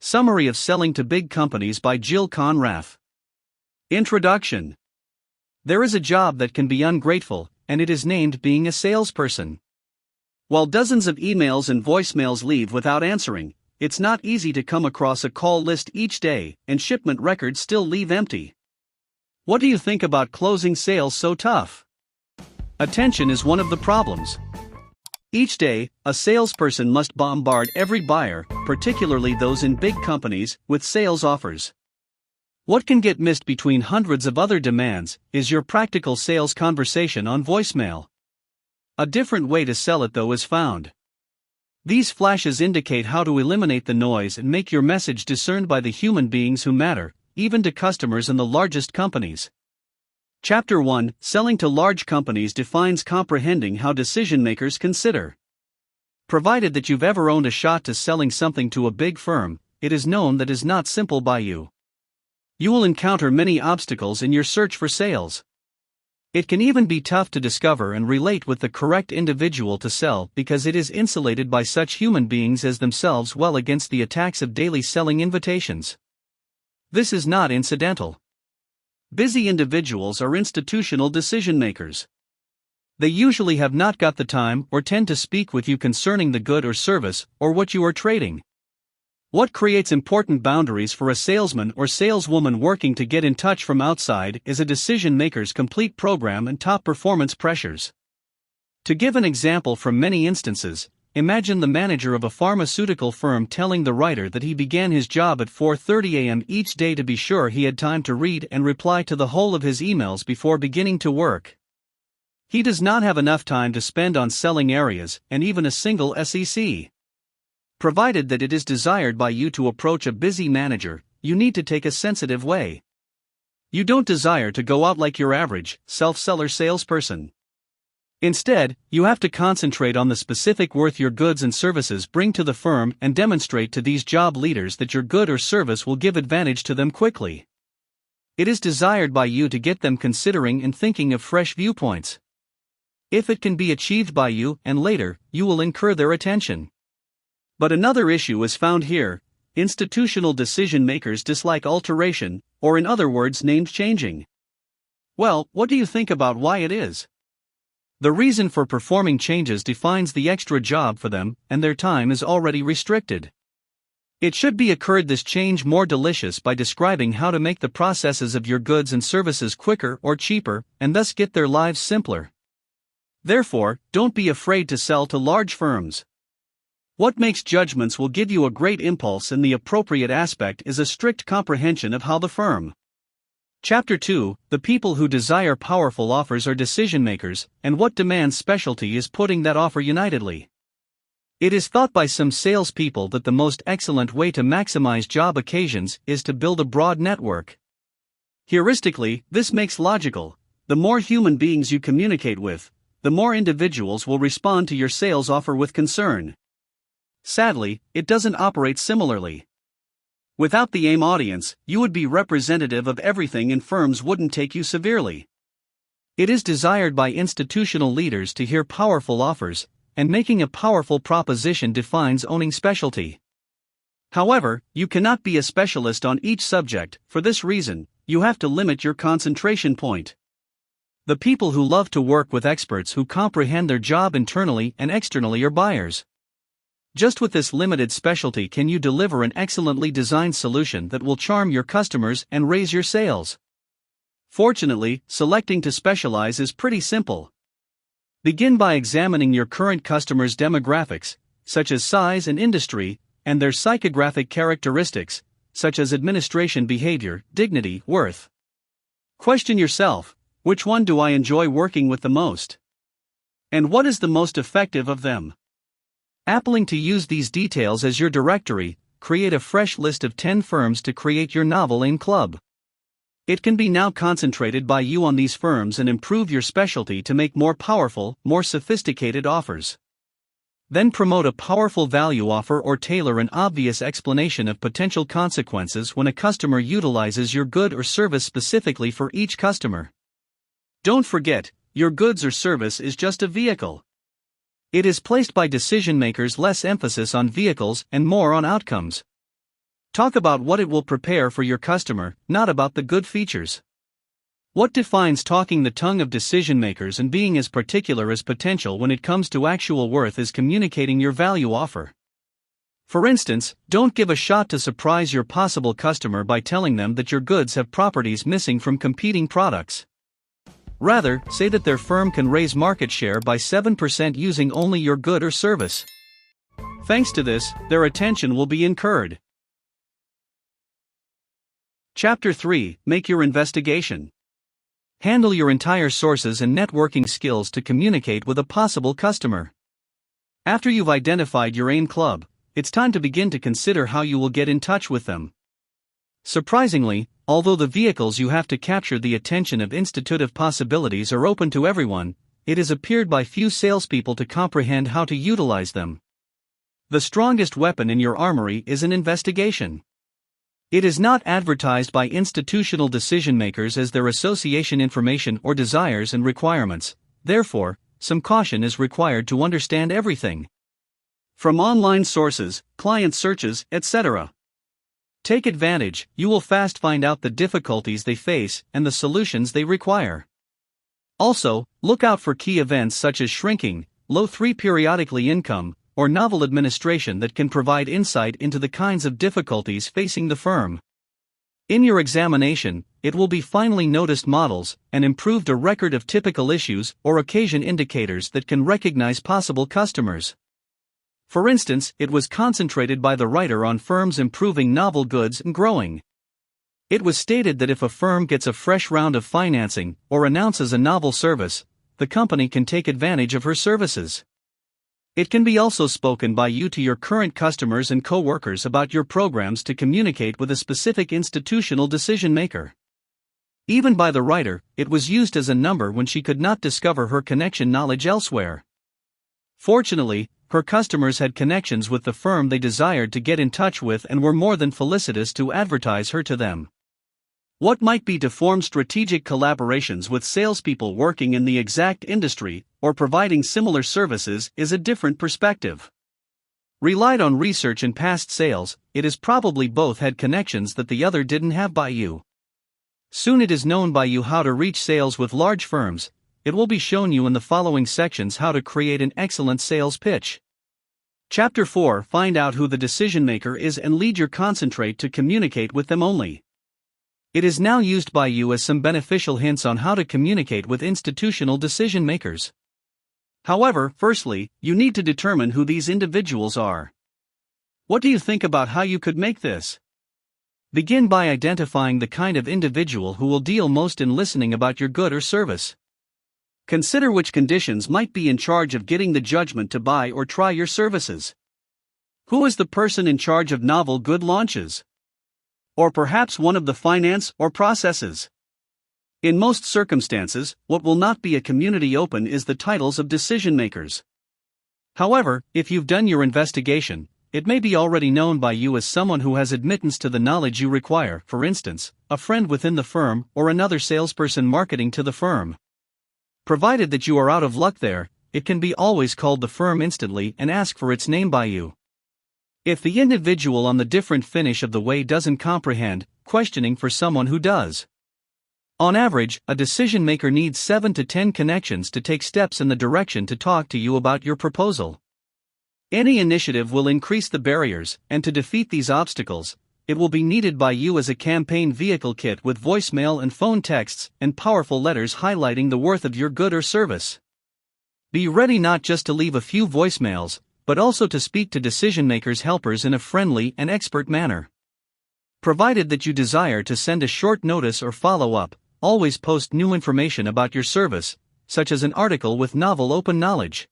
Summary of Selling to Big Companies by Jill Konrath. Introduction. There is a job that can be ungrateful, and it is named being a salesperson. While dozens of emails and voicemails leave without answering, it's not easy to come across a call list each day, and shipment records still leave empty. What do you think about closing sales so tough? Attention is one of the problems. Each day, a salesperson must bombard every buyer, particularly those in big companies, with sales offers. What can get missed between hundreds of other demands is your practical sales conversation on voicemail. A different way to sell it, though, is found. These flashes indicate how to eliminate the noise and make your message discerned by the human beings who matter, even to customers in the largest companies. Chapter 1, Selling to Large Companies, defines comprehending how decision-makers consider. Provided that you've ever owned a shot to selling something to a big firm, it is known that is not simple by you. You will encounter many obstacles in your search for sales. It can even be tough to discover and relate with the correct individual to sell because it is insulated by such human beings as themselves well against the attacks of daily selling invitations. This is not incidental. Busy individuals are institutional decision-makers. They usually have not got the time or tend to speak with you concerning the good or service or what you are trading. What creates important boundaries for a salesman or saleswoman working to get in touch from outside is a decision-maker's complete program and top performance pressures. To give an example from many instances, imagine the manager of a pharmaceutical firm telling the writer that he began his job at 4:30 a.m. each day to be sure he had time to read and reply to the whole of his emails before beginning to work. He does not have enough time to spend on selling areas and even a single SEC. Provided that it is desired by you to approach a busy manager, you need to take a sensitive way. You don't desire to go out like your average, self-seller salesperson. Instead, you have to concentrate on the specific worth your goods and services bring to the firm and demonstrate to these job leaders that your good or service will give advantage to them quickly. It is desired by you to get them considering and thinking of fresh viewpoints. If it can be achieved by you and later, you will incur their attention. But another issue is found here. Institutional decision-makers dislike alteration, or in other words, named changing. Well, what do you think about why it is? The reason for performing changes defines the extra job for them, and their time is already restricted. It should be occurred this change more delicious by describing how to make the processes of your goods and services quicker or cheaper, and thus get their lives simpler. Therefore, don't be afraid to sell to large firms. What makes judgments will give you a great impulse, and the appropriate aspect is a strict comprehension of how the firm. Chapter 2, The people who desire powerful offers are decision-makers, and what demands specialty is putting that offer unitedly. It is thought by some salespeople that the most excellent way to maximize job occasions is to build a broad network. Heuristically, this makes logical. The more human beings you communicate with, the more individuals will respond to your sales offer with concern. Sadly, it doesn't operate similarly. Without the aim audience, you would be representative of everything and firms wouldn't take you severely. It is desired by institutional leaders to hear powerful offers, and making a powerful proposition defines owning specialty. However, you cannot be a specialist on each subject. For this reason, you have to limit your concentration point. The people who love to work with experts who comprehend their job internally and externally are buyers. Just with this limited specialty can you deliver an excellently designed solution that will charm your customers and raise your sales. Fortunately, selecting to specialize is pretty simple. Begin by examining your current customers' demographics, such as size and industry, and their psychographic characteristics, such as administration behavior, dignity, worth. Question yourself, which one do I enjoy working with the most? And what is the most effective of them? Applying to use these details as your directory, create a fresh list of 10 firms to create your novel aim club. It can be now concentrated by you on these firms and improve your specialty to make more powerful, more sophisticated offers. Then promote a powerful value offer or tailor an obvious explanation of potential consequences when a customer utilizes your good or service specifically for each customer. Don't forget, your goods or service is just a vehicle. It is placed by decision makers less emphasis on vehicles and more on outcomes. Talk about what it will prepare for your customer, not about the good features. What defines talking the tongue of decision makers and being as particular as potential when it comes to actual worth is communicating your value offer. For instance, don't give a shot to surprise your possible customer by telling them that your goods have properties missing from competing products. Rather, say that their firm can raise market share by 7% using only your good or service. Thanks to this, their attention will be incurred. Chapter 3: Make your investigation. Handle your entire sources and networking skills to communicate with a possible customer. After you've identified your aim club, it's time to begin to consider how you will get in touch with them. Surprisingly, although the vehicles you have to capture the attention of institutive possibilities are open to everyone, it has appeared by few salespeople to comprehend how to utilize them. The strongest weapon in your armory is an investigation. It is not advertised by institutional decision makers as their association information or desires and requirements, therefore, some caution is required to understand everything. From online sources, client searches, etc. Take advantage, you will fast find out the difficulties they face and the solutions they require. Also, look out for key events such as shrinking, low 3 periodically income, or novel administration that can provide insight into the kinds of difficulties facing the firm. In your examination, it will be finally noticed models and improved a record of typical issues or occasion indicators that can recognize possible customers. For instance, it was concentrated by the writer on firms improving novel goods and growing. It was stated that if a firm gets a fresh round of financing or announces a novel service, the company can take advantage of her services. It can be also spoken by you to your current customers and co-workers about your programs to communicate with a specific institutional decision maker. Even by the writer, it was used as a number when she could not discover her connection knowledge elsewhere. Fortunately, her customers had connections with the firm they desired to get in touch with and were more than felicitous to advertise her to them. What might be to form strategic collaborations with salespeople working in the exact industry or providing similar services is a different perspective. Relied on research and past sales, it is probably both had connections that the other didn't have by you. Soon it is known by you how to reach sales with large firms. It will be shown you in the following sections how to create an excellent sales pitch. Chapter 4: Find out who the decision maker is and lead your concentrate to communicate with them only. It is now used by you as some beneficial hints on how to communicate with institutional decision makers. However, firstly, you need to determine who these individuals are. What do you think about how you could make this? Begin by identifying the kind of individual who will deal most in listening about your good or service. Consider which conditions might be in charge of getting the judgment to buy or try your services. Who is the person in charge of novel good launches? Or perhaps one of the finance or processes. In most circumstances, what will not be a community open is the titles of decision makers. However, if you've done your investigation, it may be already known by you as someone who has admittance to the knowledge you require, for instance, a friend within the firm or another salesperson marketing to the firm. Provided that you are out of luck there, it can be always called the firm instantly and ask for its name by you. If the individual on the different finish of the way doesn't comprehend, questioning for someone who does. On average, a decision maker needs 7 to 10 connections to take steps in the direction to talk to you about your proposal. Any initiative will increase the barriers, and to defeat these obstacles, it will be needed by you as a campaign vehicle kit with voicemail and phone texts and powerful letters highlighting the worth of your good or service. Be ready not just to leave a few voicemails, but also to speak to decision makers' helpers in a friendly and expert manner. Provided that you desire to send a short notice or follow-up, always post new information about your service, such as an article with novel open knowledge.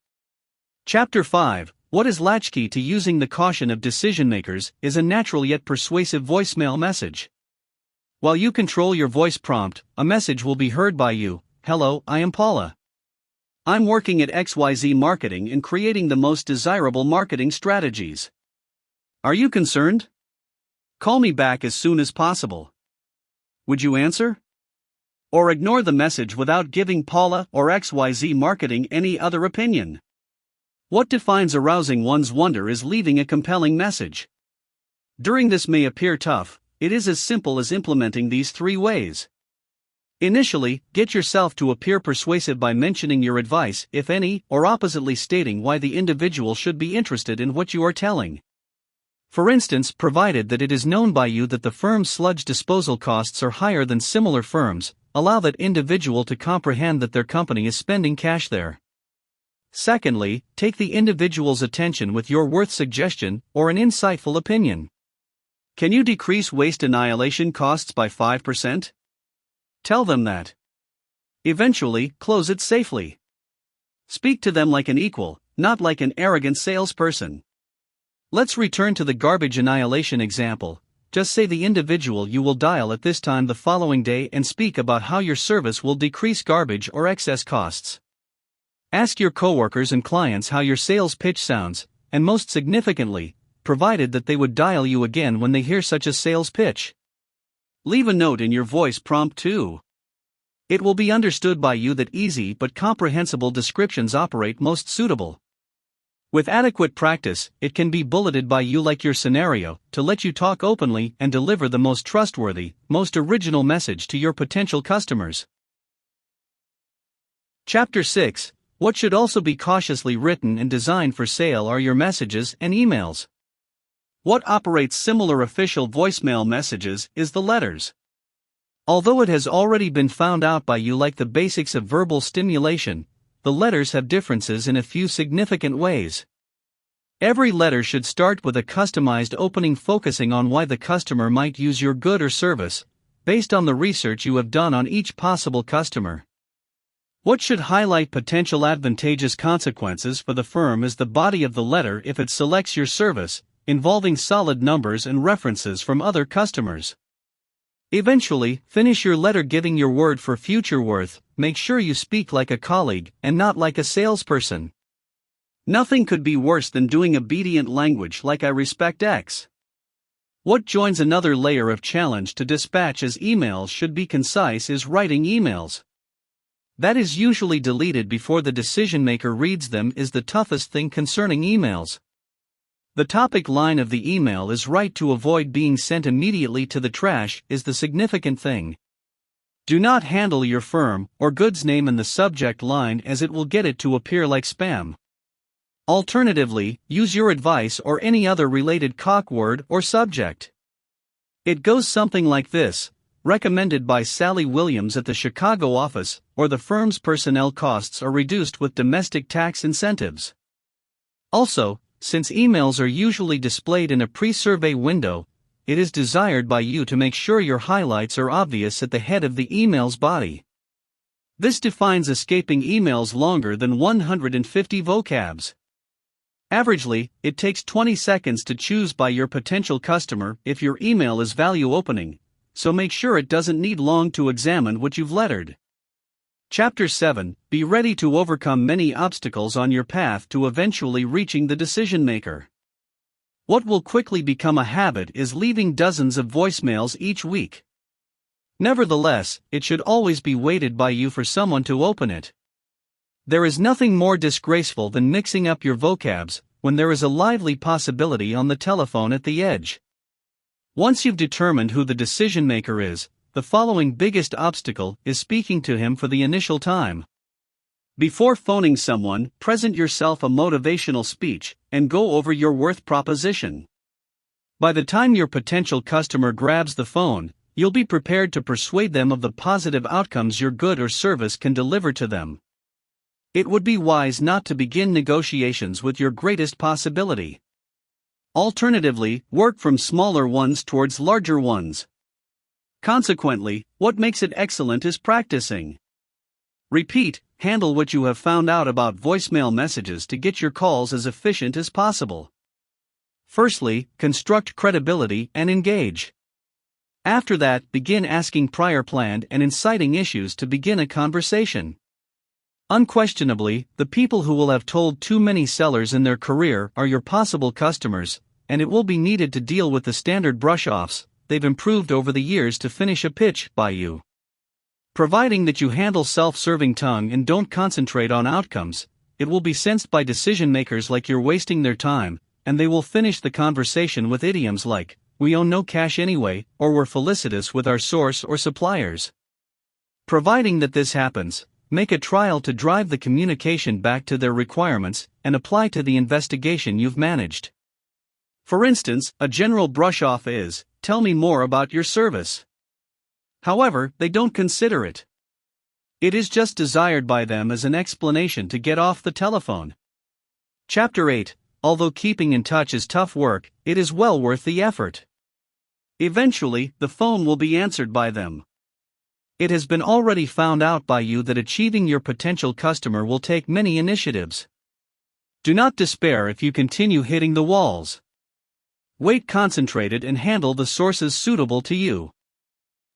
Chapter 5: What is latchkey to using the caution of decision makers is a natural yet persuasive voicemail message. While you control your voice prompt, a message will be heard by you. Hello, I am Paula. I'm working at XYZ Marketing and creating the most desirable marketing strategies. Are you concerned? Call me back as soon as possible. Would you answer? Or ignore the message without giving Paula or XYZ Marketing any other opinion? What defines arousing one's wonder is leaving a compelling message. During this may appear tough, it is as simple as implementing these 3 ways. Initially, get yourself to appear persuasive by mentioning your advice, if any, or oppositely stating why the individual should be interested in what you are telling. For instance, provided that it is known by you that the firm's sludge disposal costs are higher than similar firms, allow that individual to comprehend that their company is spending cash there. Secondly, take the individual's attention with your worth suggestion or an insightful opinion. Can you decrease waste annihilation costs by 5%? Tell them that. Eventually, close it safely. Speak to them like an equal, not like an arrogant salesperson. Let's return to the garbage annihilation example. Just say the individual you will dial at this time the following day and speak about how your service will decrease garbage or excess costs. Ask your coworkers and clients how your sales pitch sounds, and most significantly, provided that they would dial you again when they hear such a sales pitch. Leave a note in your voice prompt too. It will be understood by you that easy but comprehensible descriptions operate most suitable. With adequate practice, it can be bulleted by you like your scenario, to let you talk openly and deliver the most trustworthy, most original message to your potential customers. Chapter 6. What should also be cautiously written and designed for sale are your messages and emails. What operates similar official voicemail messages is the letters. Although it has already been found out by you like the basics of verbal stimulation, the letters have differences in a few significant ways. Every letter should start with a customized opening focusing on why the customer might use your good or service, based on the research you have done on each possible customer. What should highlight potential advantageous consequences for the firm is the body of the letter if it selects your service, involving solid numbers and references from other customers. Eventually, finish your letter giving your word for future worth. Make sure you speak like a colleague and not like a salesperson. Nothing could be worse than doing obedient language like I respect X. What joins another layer of challenge to dispatch as emails should be concise is writing emails. That is usually deleted before the decision maker reads them is the toughest thing concerning emails. The topic line of the email is right to avoid being sent immediately to the trash is the significant thing. Do not handle your firm or goods name in the subject line as it will get it to appear like spam. Alternatively, use your advice or any other related word or subject. It goes something like this: recommended by Sally Williams at the Chicago office, or the firm's personnel costs are reduced with domestic tax incentives. Also, since emails are usually displayed in a pre-survey window, it is desired by you to make sure your highlights are obvious at the head of the email's body. This defines escaping emails longer than 150 vocabs. Averagely, it takes 20 seconds to choose by your potential customer if your email is value opening, so make sure it doesn't need long to examine what you've lettered. Chapter 7. Be ready to overcome many obstacles on your path to eventually reaching the decision maker. What will quickly become a habit is leaving dozens of voicemails each week. Nevertheless, it should always be waited by you for someone to open it. There is nothing more disgraceful than mixing up your vocabs when there is a lively possibility on the telephone at the edge. Once you've determined who the decision maker is, the following biggest obstacle is speaking to him for the initial time. Before phoning someone, present yourself a motivational speech and go over your worth proposition. By the time your potential customer grabs the phone, you'll be prepared to persuade them of the positive outcomes your good or service can deliver to them. It would be wise not to begin negotiations with your greatest possibility. Alternatively, work from smaller ones towards larger ones. Consequently, what makes it excellent is practicing. Repeat, handle what you have found out about voicemail messages to get your calls as efficient as possible. Firstly, construct credibility and engage. After that, begin asking prior planned and inciting issues to begin a conversation. Unquestionably, the people who will have told too many sellers in their career are your possible customers, and it will be needed to deal with the standard brush-offs they've improved over the years to finish a pitch by you. Providing that you handle self-serving tongue and don't concentrate on outcomes, it will be sensed by decision makers like you're wasting their time, and they will finish the conversation with idioms like, we own no cash anyway, or we're felicitous with our source or suppliers. Providing that this happens, make a trial to drive the communication back to their requirements and apply to the investigation you've managed. For instance, a general brush-off is, "Tell me more about your service." However, they don't consider it. It is just desired by them as an explanation to get off the telephone. Chapter 8. Although keeping in touch is tough work, it is well worth the effort. Eventually, the phone will be answered by them. It has been already found out by you that achieving your potential customer will take many initiatives. Do not despair if you continue hitting the walls. Wait concentrated and handle the sources suitable to you.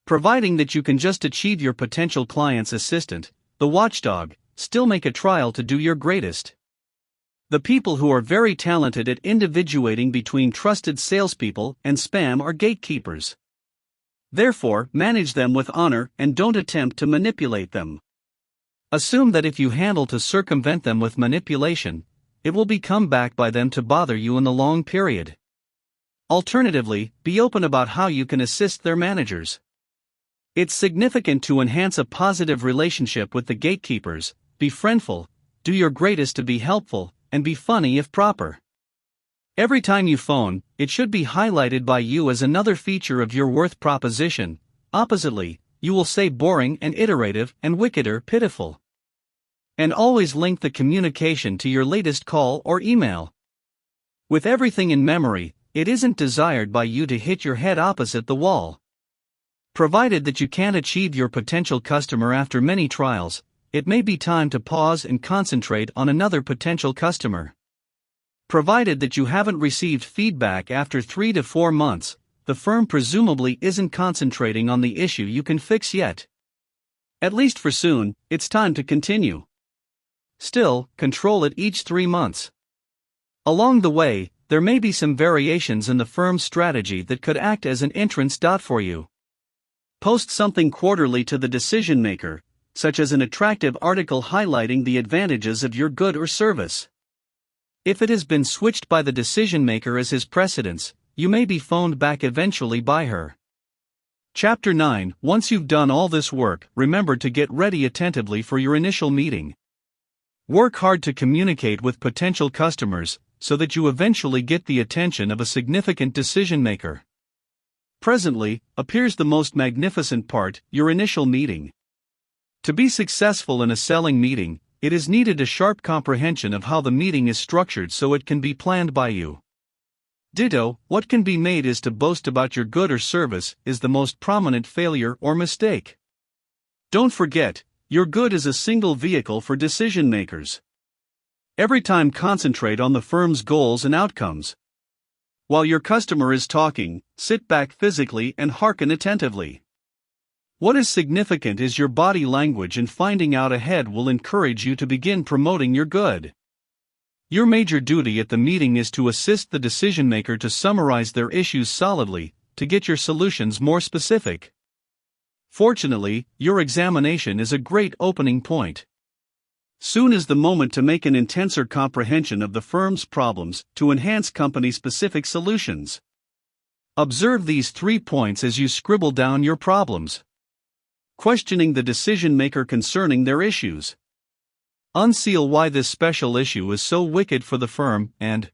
Providing that you can just achieve your potential client's assistant, the watchdog, still make a trial to do your greatest. The people who are very talented at individuating between trusted salespeople and spam are gatekeepers. Therefore, manage them with honor and don't attempt to manipulate them. Assume that if you handle to circumvent them with manipulation, it will be come back by them to bother you in the long period. Alternatively, be open about how you can assist their managers. It's significant to enhance a positive relationship with the gatekeepers. Be friendful, do your greatest to be helpful, and be funny if proper. Every time you phone, it should be highlighted by you as another feature of your worth proposition. Oppositely, you will say boring and iterative and wickeder pitiful. And always link the communication to your latest call or email. With everything in memory, it isn't desired by you to hit your head opposite the wall. Provided that you can't achieve your potential customer after many trials, it may be time to pause and concentrate on another potential customer. Provided that you haven't received feedback after 3 to 4 months, the firm presumably isn't concentrating on the issue you can fix yet. At least for soon, it's time to continue. Still, control it each 3 months. Along the way, there may be some variations in the firm's strategy that could act as an entrance dot for you. Post something quarterly to the decision maker, such as an attractive article highlighting the advantages of your good or service. If it has been switched by the decision maker as his precedence, you may be phoned back eventually by her. Chapter 9. Once you've done all this work, remember to get ready attentively for your initial meeting. Work hard to communicate with potential customers, so that you eventually get the attention of a significant decision maker. Presently, appears the most magnificent part, your initial meeting. To be successful in a selling meeting, it is needed a sharp comprehension of how the meeting is structured so it can be planned by you. Ditto, what can be made is to boast about your good or service is the most prominent failure or mistake. Don't forget, your good is a single vehicle for decision makers. Every time concentrate on the firm's goals and outcomes. While your customer is talking, sit back physically and hearken attentively. What is significant is your body language, and finding out ahead will encourage you to begin promoting your good. Your major duty at the meeting is to assist the decision maker to summarize their issues solidly, to get your solutions more specific. Fortunately, your examination is a great opening point. Soon is the moment to make an intenser comprehension of the firm's problems to enhance company-specific solutions. Observe these 3 points as you scribble down your problems. Questioning the decision maker concerning their issues. Unseal why this special issue is so wicked for the firm, and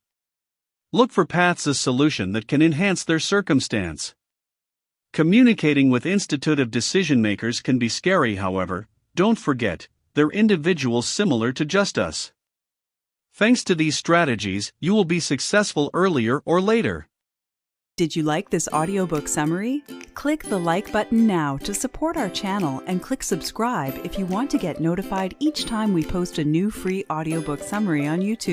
look for paths of solution that can enhance their circumstance. Communicating with institutive decision makers can be scary, however, don't forget, they're individuals similar to just us. Thanks to these strategies, you will be successful earlier or later. Did you like this audiobook summary? Click the like button now to support our channel, and click subscribe if you want to get notified each time we post a new free audiobook summary on YouTube.